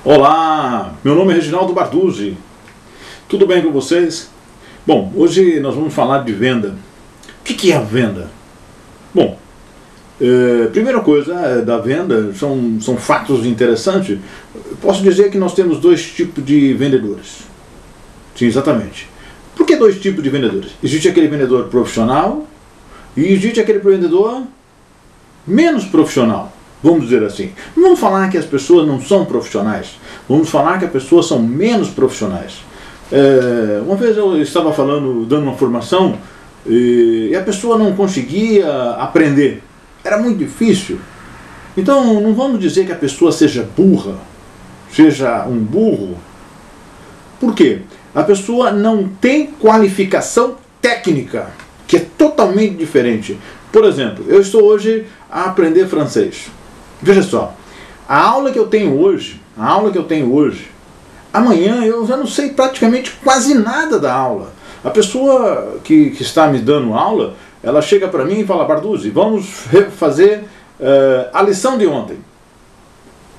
Olá, meu nome é Reginaldo Barduzzi, tudo bem com vocês? Bom, hoje nós vamos falar de venda. O que é a venda? Bom, primeira coisa da venda são fatos interessantes. Posso dizer que nós temos dois tipos de vendedores. Sim, exatamente. Por que dois tipos de vendedores? Existe aquele vendedor profissional e existe aquele vendedor menos profissional. Vamos dizer assim. Não vamos falar que as pessoas não são profissionais. Vamos falar que as pessoas são menos profissionais. Uma vez eu estava dando uma formação e a pessoa não conseguia aprender. Era muito difícil. Então não vamos dizer que a pessoa seja burra, seja um burro. Por quê? A pessoa não tem qualificação técnica, que é totalmente diferente. Por exemplo, eu estou hoje a aprender francês. Veja só, a aula que eu tenho hoje, amanhã eu já não sei praticamente quase nada da aula. A pessoa que está me dando aula, ela chega para mim e fala: Barduzzi, vamos fazer a lição de ontem.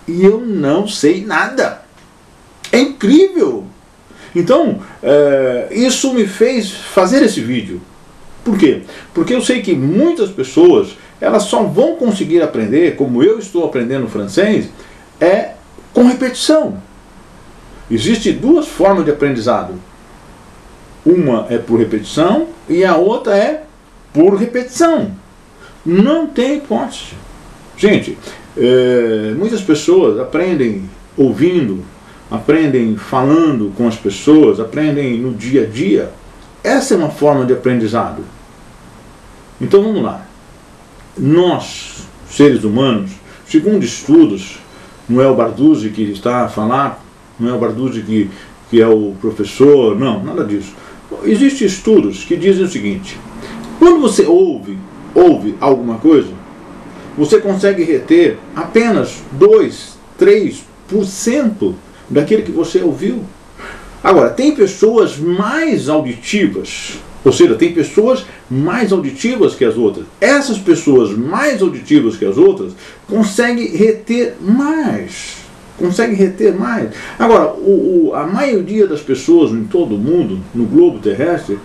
E eu não sei nada. É incrível! Então, isso me fez fazer esse vídeo. Por quê? Porque eu sei que muitas pessoas, elas só vão conseguir aprender, como eu estou aprendendo francês, com repetição. Existem duas formas de aprendizado. Uma é por repetição e a outra é por repetição. Não tem hipótese. Gente, muitas pessoas aprendem ouvindo, aprendem falando com as pessoas, aprendem no dia a dia. Essa é uma forma de aprendizado. Então vamos lá. Nós, seres humanos, segundo estudos, não é o Barduzzi que está a falar, não é o Barduzzi que é o professor, não, nada disso. Existem estudos que dizem o seguinte: quando você ouve alguma coisa, você consegue reter apenas 2, 3% daquilo que você ouviu. Agora, tem pessoas mais auditivas, ou seja, tem pessoas mais auditivas que as outras. Essas pessoas mais auditivas que as outras conseguem reter mais. Agora, a maioria das pessoas em todo o mundo, no globo terrestre,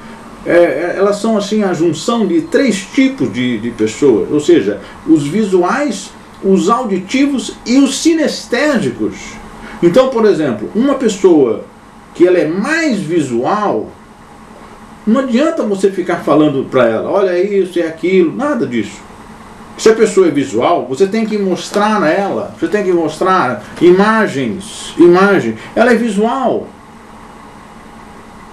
elas são assim a junção de três tipos de pessoas. Ou seja, os visuais, os auditivos e os sinestésicos. Então, por exemplo, uma pessoa que ela é mais visual, não adianta você ficar falando para ela: olha isso, é aquilo, nada disso. Se a pessoa é visual, você tem que mostrar a ela, você tem que mostrar imagem, ela é visual.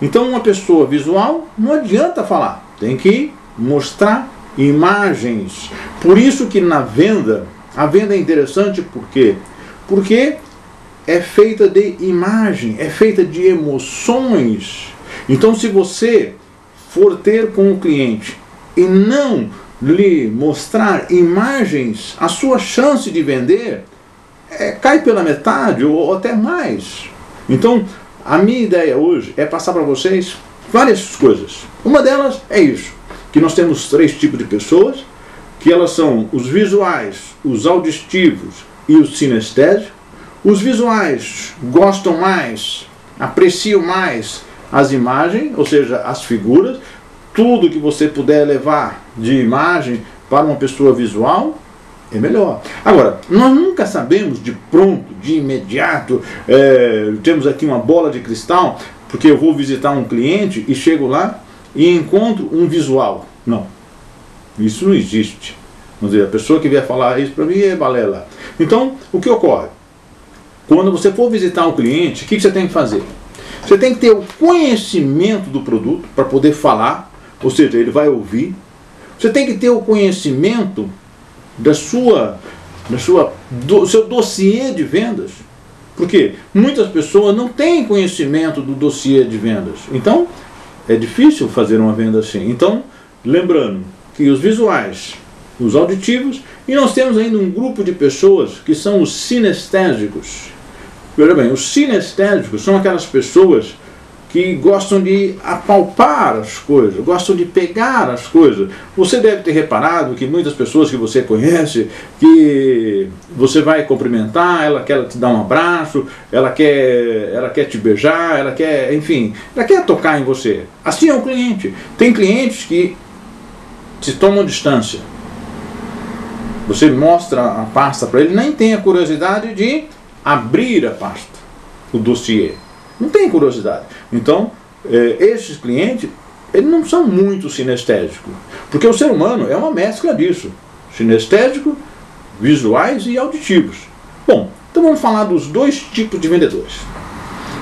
Então uma pessoa visual não adianta falar, tem que mostrar imagens. Por isso que na venda, a venda é interessante, por quê? Porque é feita de imagem, é feita de emoções. Então se você for ter com o cliente e não lhe mostrar imagens, a sua chance de vender cai pela metade ou até mais. Então a minha ideia hoje é passar para vocês várias coisas. Uma delas é isso, que nós temos três tipos de pessoas, que elas são os visuais, os auditivos e os sinestésicos. Os visuais gostam mais, apreciam mais as imagens, ou seja, as figuras. Tudo que você puder levar de imagem para uma pessoa visual é melhor. Agora, nós nunca sabemos de pronto, de imediato, temos aqui uma bola de cristal, porque eu vou visitar um cliente e chego lá e encontro um visual. Não, isso não existe. Vamos dizer, a pessoa que vier falar isso para mim é balela. Então, o que ocorre? Quando você for visitar um cliente, o que você tem que fazer? Você tem que ter o conhecimento do produto para poder falar, ou seja, ele vai ouvir. Você tem que ter o conhecimento do seu dossiê de vendas. Porque muitas pessoas não têm conhecimento do dossiê de vendas. Então, é difícil fazer uma venda assim. Então, lembrando que os visuais, os auditivos, e nós temos ainda um grupo de pessoas que são os sinestésicos. Veja bem, os sinestésicos são aquelas pessoas que gostam de apalpar as coisas, gostam de pegar as coisas. Você deve ter reparado que muitas pessoas que você conhece, que você vai cumprimentar, ela quer te dar um abraço, ela quer te beijar, ela quer, enfim, ela quer tocar em você. Assim é o cliente. Tem clientes que se tomam distância. Você mostra a pasta para ele, nem tem a curiosidade de abrir a pasta, o dossiê. Não tem curiosidade. Então, esses clientes, eles não são muito sinestésicos. Porque o ser humano é uma mescla disso. Sinestésico, visuais e auditivos. Bom, então vamos falar dos dois tipos de vendedores.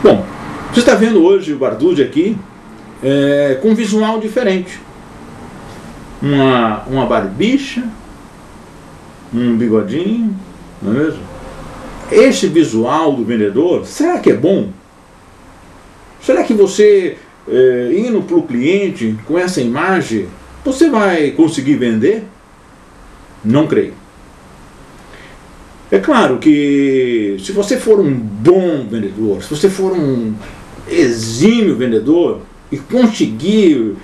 Bom, você está vendo hoje o Barduzzi aqui com um visual diferente. Uma barbicha, um bigodinho, não é mesmo? Esse visual do vendedor, será que é bom? Será que você, indo para o cliente com essa imagem, você vai conseguir vender? Não creio. É claro que se você for um bom vendedor, se você for um exímio vendedor e conseguir,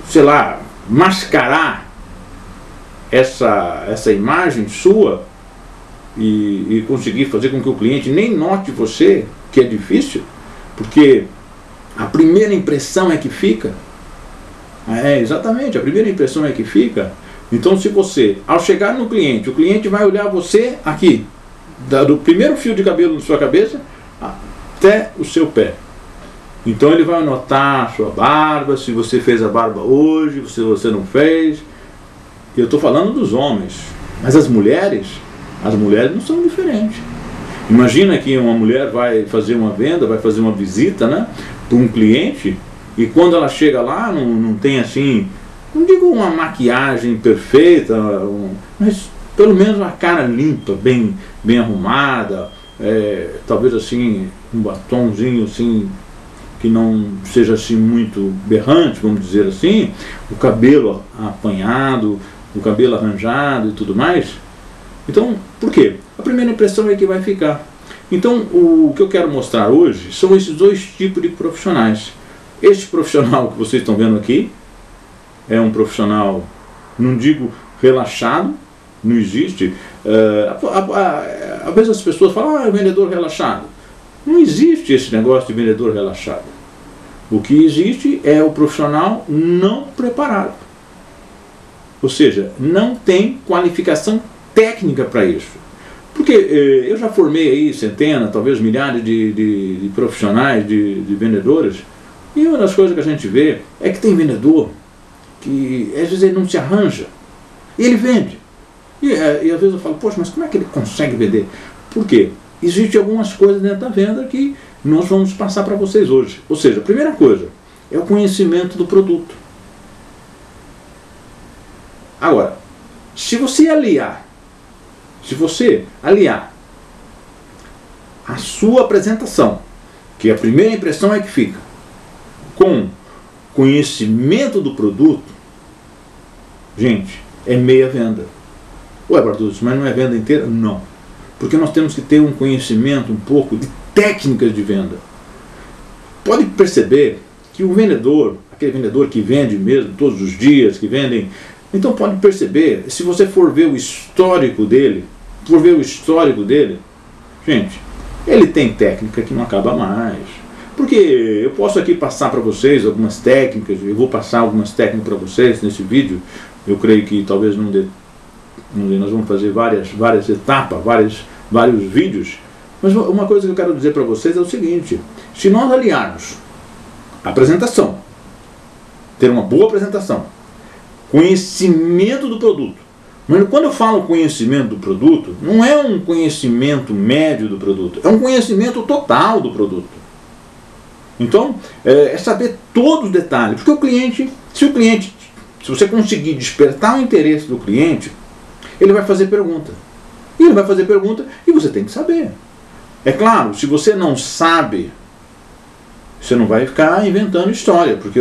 sei lá, mascarar essa imagem sua e conseguir fazer com que o cliente nem note você, que é difícil, porque a primeira impressão é que fica. Exatamente, a primeira impressão é que fica. Então, se você, ao chegar no cliente, o cliente vai olhar você aqui, do primeiro fio de cabelo na sua cabeça até o seu pé. Então ele vai notar a sua barba, se você fez a barba hoje, se você não fez. Eu estou falando dos homens, mas as mulheres não são diferentes. Imagina que uma mulher vai fazer uma venda, vai fazer uma visita, né, para um cliente, e quando ela chega lá, não tem assim, não digo uma maquiagem perfeita, mas pelo menos uma cara limpa, bem arrumada, talvez assim, um batonzinho assim, que não seja assim muito berrante, vamos dizer assim, o cabelo apanhado, o cabelo arranjado e tudo mais. Então, por quê? A primeira impressão é que vai ficar. Então, o que eu quero mostrar hoje são esses dois tipos de profissionais. Este profissional que vocês estão vendo aqui é um profissional, não digo relaxado, não existe. Às vezes as pessoas falam, é vendedor relaxado. Não existe esse negócio de vendedor relaxado. O que existe é o profissional não preparado. Ou seja, não tem qualificação técnica para isso. Porque eu já formei aí centenas, talvez milhares de profissionais, de vendedores, e uma das coisas que a gente vê é que tem vendedor que às vezes ele não se arranja, e ele vende. E às vezes eu falo, poxa, mas como é que ele consegue vender? Por quê? Existem algumas coisas dentro da venda que nós vamos passar para vocês hoje. Ou seja, a primeira coisa é o conhecimento do produto. Agora, se você aliar a sua apresentação, que a primeira impressão é que fica, com conhecimento do produto, gente, é meia venda. Ué, Barduzzi, mas não é venda inteira? Não. Porque nós temos que ter um conhecimento um pouco de técnicas de venda. Pode perceber que o vendedor, aquele vendedor que vende mesmo todos os dias, que vendem, então pode perceber, se você for ver o histórico dele, gente, ele tem técnica que não acaba mais. Porque eu posso aqui passar para vocês algumas técnicas, eu vou passar algumas técnicas para vocês nesse vídeo, eu creio que talvez não dê, nós vamos fazer várias etapas, vários vídeos, mas uma coisa que eu quero dizer para vocês é o seguinte: se nós aliarmos a apresentação, ter uma boa apresentação, conhecimento do produto, mas quando eu falo conhecimento do produto, não é um conhecimento médio do produto, é um conhecimento total do produto. Então, é saber todos os detalhes, porque o cliente, se você conseguir despertar o interesse do cliente, ele vai fazer pergunta. E ele vai fazer pergunta e você tem que saber. É claro, se você não sabe, você não vai ficar inventando história, porque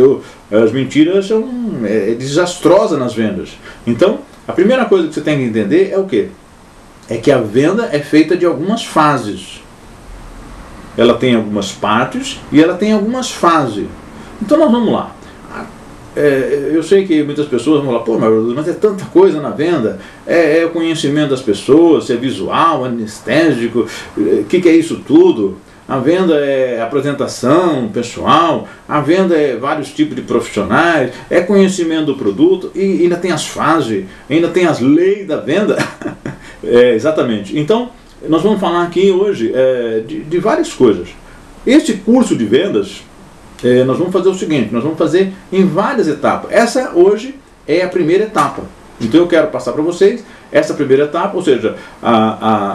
as mentiras são desastrosas nas vendas. Então, a primeira coisa que você tem que entender é o quê? É que a venda é feita de algumas fases. ela tem algumas partes e ela tem algumas fases. Então nós vamos lá. Eu sei que muitas pessoas vão falar, pô, mas é tanta coisa na venda, é o conhecimento das pessoas, é visual, anestésico, o que é isso tudo? A venda é apresentação pessoal, a venda é vários tipos de profissionais, é conhecimento do produto e ainda tem as fases, ainda tem as leis da venda. Exatamente. Então, nós vamos falar aqui hoje de várias coisas. Este curso de vendas, nós vamos fazer o seguinte, nós vamos fazer em várias etapas. Essa hoje é a primeira etapa. Então eu quero passar para vocês essa primeira etapa, ou seja,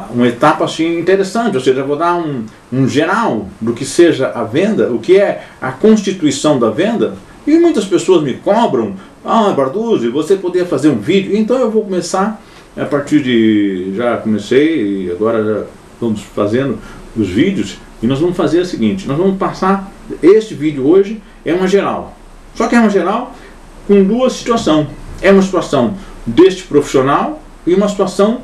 uma etapa assim interessante, ou seja, eu vou dar um geral do que seja a venda, o que é a constituição da venda. E muitas pessoas me cobram, Barduzzi, você poderia fazer um vídeo? Então eu vou começar, a partir de, já comecei, e agora já estamos fazendo os vídeos, e nós vamos fazer o seguinte, nós vamos passar, este vídeo hoje é uma geral, só que é uma geral com duas situações, é uma situação deste profissional e uma situação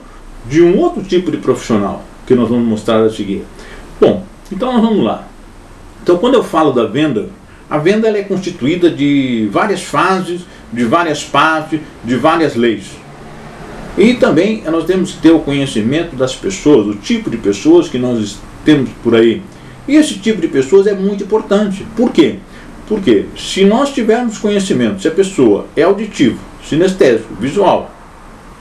de um outro tipo de profissional, que nós vamos mostrar a seguir. Bom, então nós vamos lá. Então quando eu falo da venda, a venda ela é constituída de várias fases, de várias partes, de várias leis. E também nós temos que ter o conhecimento das pessoas, o tipo de pessoas que nós temos por aí. E esse tipo de pessoas é muito importante. Por quê? Porque se nós tivermos conhecimento, se a pessoa é auditivo, sinestésico, visual,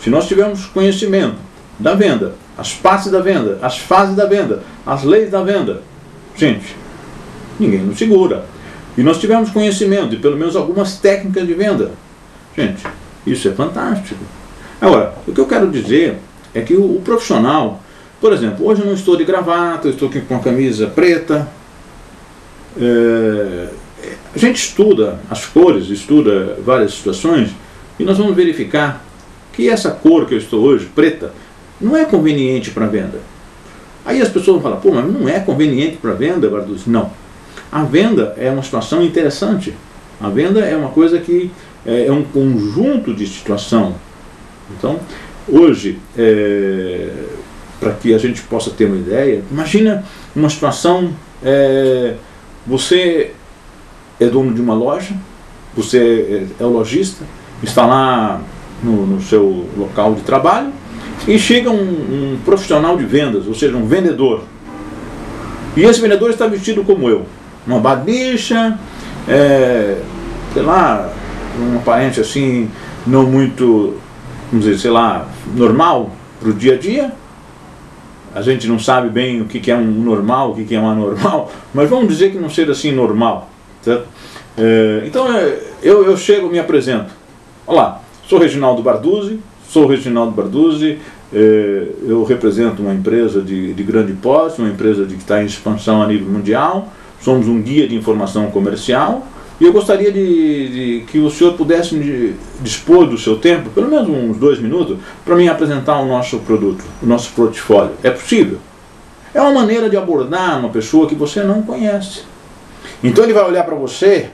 se nós tivermos conhecimento da venda, as partes da venda, as fases da venda, as leis da venda, gente, ninguém nos segura. E nós tivermos conhecimento de pelo menos algumas técnicas de venda, gente, isso é fantástico. Agora, o que eu quero dizer é que o profissional, por exemplo, hoje eu não estou de gravata, eu estou aqui com a camisa preta. A gente estuda as cores, estuda várias situações, e nós vamos verificar que essa cor que eu estou hoje, preta, não é conveniente para venda. Aí as pessoas vão falar, pô, mas não é conveniente para venda, Barduzzi? Não. A venda é uma situação interessante. A venda é uma coisa que é um conjunto de situação. Então, hoje, para que a gente possa ter uma ideia, imagina uma situação, você é dono de uma loja, você é o lojista, está lá no seu local de trabalho e chega um profissional de vendas, ou seja, um vendedor. E esse vendedor está vestido como eu, uma barbicha, sei lá, uma aparência assim, não muito, vamos dizer, sei lá, normal para o dia a dia. A gente não sabe bem o que é um normal, o que é um anormal, mas vamos dizer que não seja assim normal, certo? Então eu chego, me apresento. Olá, sou Reginaldo Barduzzi, eu represento uma empresa de grande porte, uma empresa que está em expansão a nível mundial, somos um guia de informação comercial, e eu gostaria que o senhor pudesse dispor do seu tempo, pelo menos uns 2 minutos, para me apresentar o nosso produto, o nosso portfólio. É possível? É uma maneira de abordar uma pessoa que você não conhece. Então ele vai olhar para você,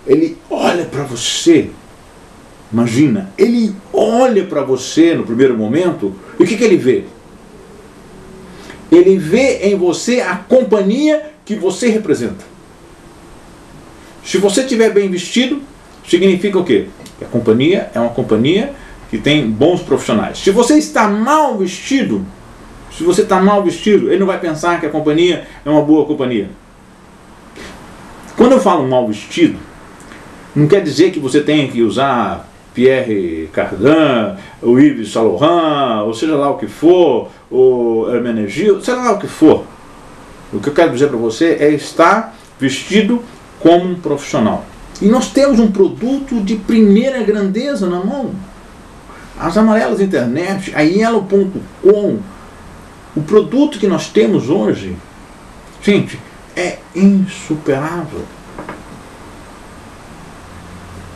ele olha para você, imagina, ele olha para você no primeiro momento, e o que ele vê? Ele vê em você a companhia que você representa. Se você estiver bem vestido, significa o quê? Que a companhia é uma companhia que tem bons profissionais. Se você está mal vestido, ele não vai pensar que a companhia é uma boa companhia. Quando eu falo mal vestido, não quer dizer que você tenha que usar Pierre Cardin, o Yves Saint Laurent, ou seja lá o que for, o Hermenegildo, seja lá o que for. O que eu quero dizer para você é estar vestido como um profissional. E nós temos um produto de primeira grandeza na mão. As amarelas internet, a Yellow.com, o produto que nós temos hoje, gente, é insuperável.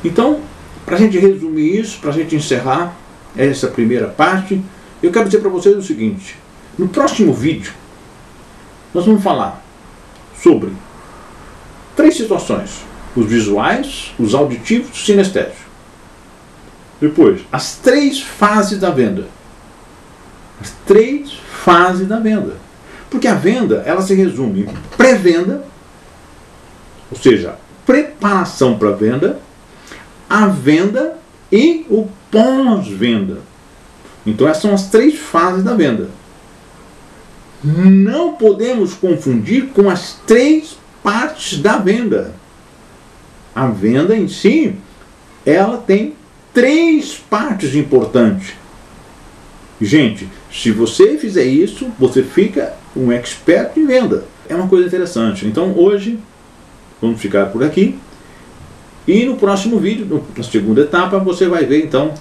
Então, para a gente resumir isso, para a gente encerrar essa primeira parte, eu quero dizer para vocês o seguinte: no próximo vídeo, nós vamos falar sobre 3 situações: os visuais, os auditivos e os sinestésicos. Depois, as 3 fases da venda. As 3 fases da venda. Porque a venda, ela se resume em pré-venda, ou seja, preparação para a venda, a venda e o pós-venda. Então essas são as 3 fases da venda. Não podemos confundir com as 3 partes da venda. A venda em si, ela tem 3 partes importantes. Gente, se você fizer isso, você fica um expert em venda. É uma coisa interessante. Então hoje, vamos ficar por aqui. E no próximo vídeo, na segunda etapa, você vai ver então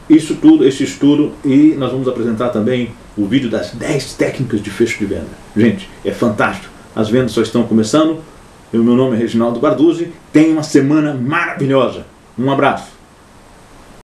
isso tudo, esse estudo, e nós vamos apresentar também o vídeo das 10 técnicas de fecho de venda. Gente, é fantástico. As vendas só estão começando. O meu nome é Reginaldo Barduzzi. Tenha uma semana maravilhosa. Um abraço.